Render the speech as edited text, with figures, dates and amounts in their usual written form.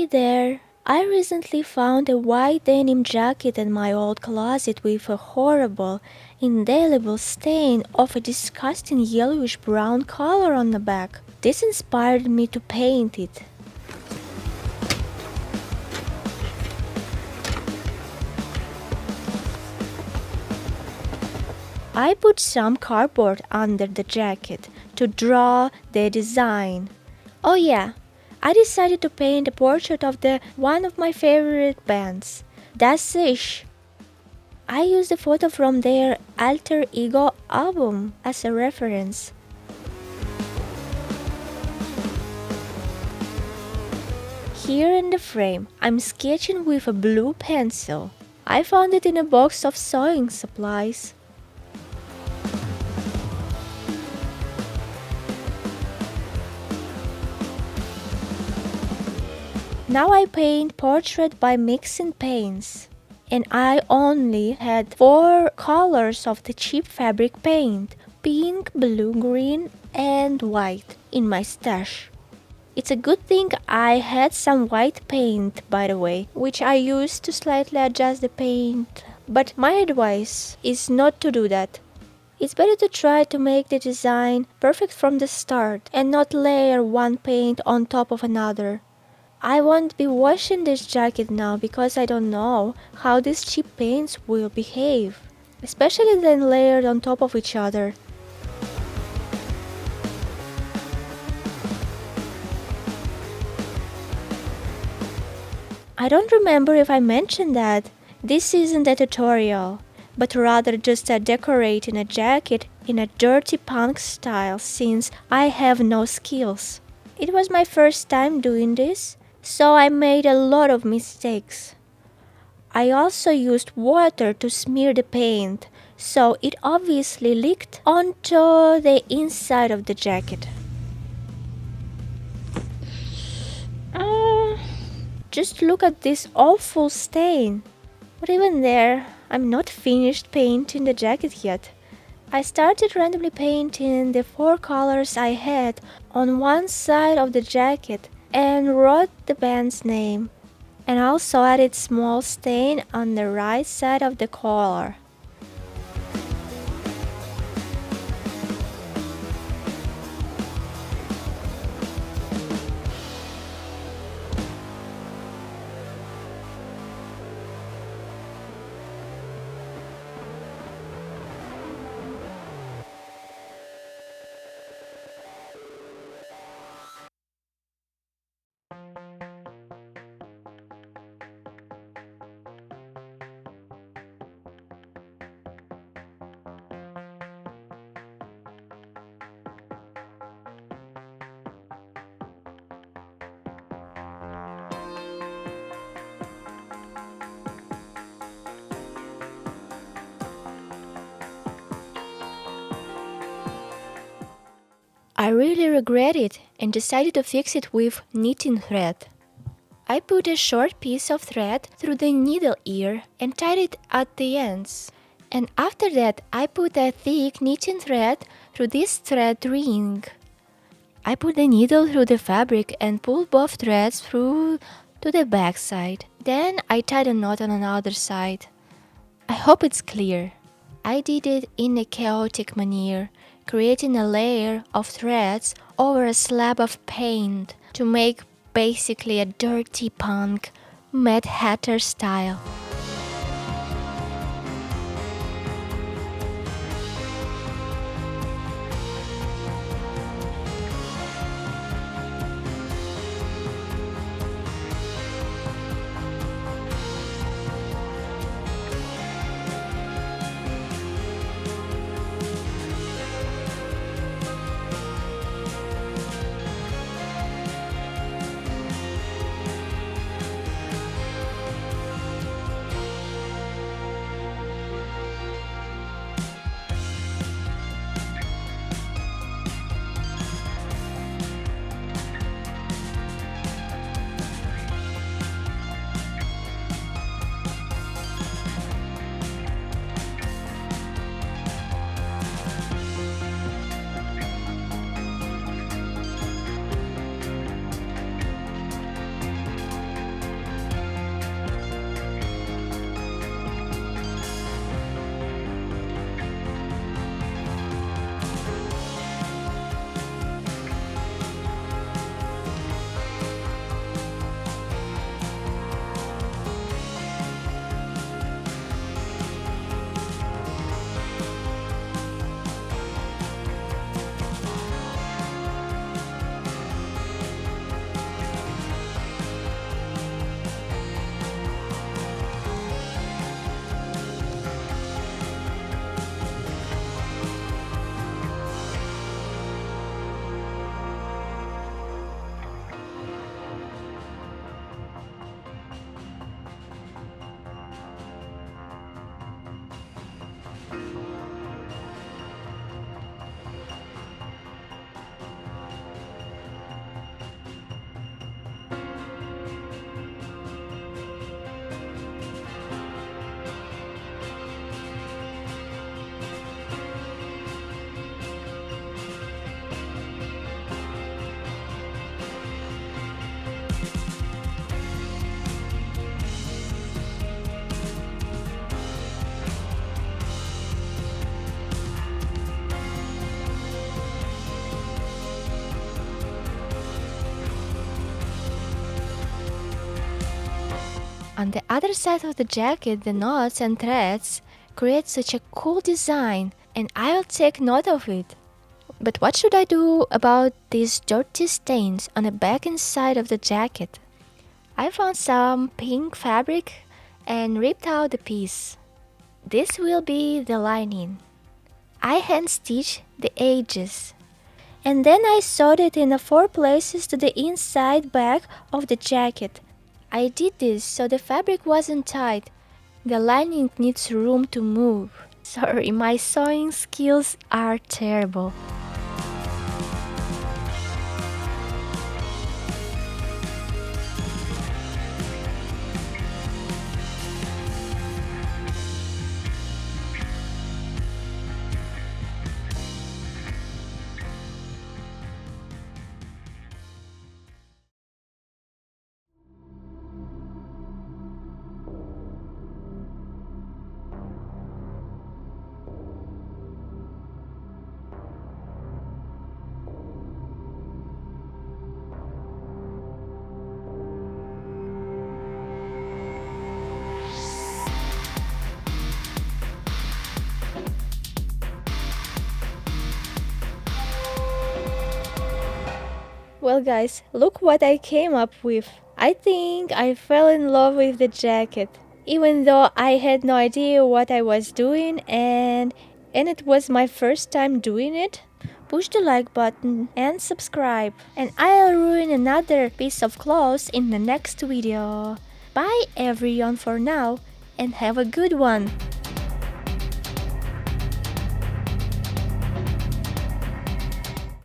Hey there! I recently found a white denim jacket in my old closet with a horrible, indelible stain of a disgusting yellowish-brown color on the back. This inspired me to paint it. I put some cardboard under the jacket to draw the design. Oh yeah, I decided to paint a portrait of one of my favorite bands, Decor. I used a photo from their Alter Ego album as a reference. Here in the frame, I'm sketching with a blue pencil. I found it in a box of sewing supplies. Now I paint portrait by mixing paints, and I only had 4 colors of the cheap fabric paint, pink, blue, green, and white, in my stash. It's a good thing I had some white paint, by the way, which I used to slightly adjust the paint, but my advice is not to do that. It's better to try to make the design perfect from the start and not layer one paint on top of another. I won't be washing this jacket now because I don't know how these cheap paints will behave, especially when layered on top of each other. I don't remember if I mentioned that. This isn't a tutorial, but rather just a decorating a jacket in a dirty punk style since I have no skills. It was my first time doing this, so I made a lot of mistakes. I also used water to smear the paint, so it obviously leaked onto the inside of the jacket. Just look at this awful stain. But even there, I'm not finished painting the jacket yet. I started randomly painting the 4 colors I had on one side of the jacket and wrote the band's name, and also added small stain on the right side of the collar. I really regret it and decided to fix it with knitting thread. I put a short piece of thread through the needle ear and tied it at the ends. And after that, I put a thick knitting thread through this thread ring. I put the needle through the fabric and pulled both threads through to the back side. Then I tied a knot on another side. I hope it's clear. I did it in a chaotic manner, creating a layer of threads over a slab of paint to make basically a dirty punk Mad Hatter style. On the other side of the jacket, the knots and threads create such a cool design, and I'll take note of it. But what should I do about these dirty stains on the back and side of the jacket? I found some pink fabric and ripped out the piece. This will be the lining. I hand stitched the edges. And then I sewed it in 4 places to the inside back of the jacket. I did this so the fabric wasn't tight. The lining needs room to move. Sorry, my sewing skills are terrible. Well guys, look what I came up with. I think I fell in love with the jacket, even though I had no idea what I was doing and it was my first time doing it. Push the like button and subscribe, and I'll ruin another piece of clothes in the next video. Bye everyone for now, and have a good one.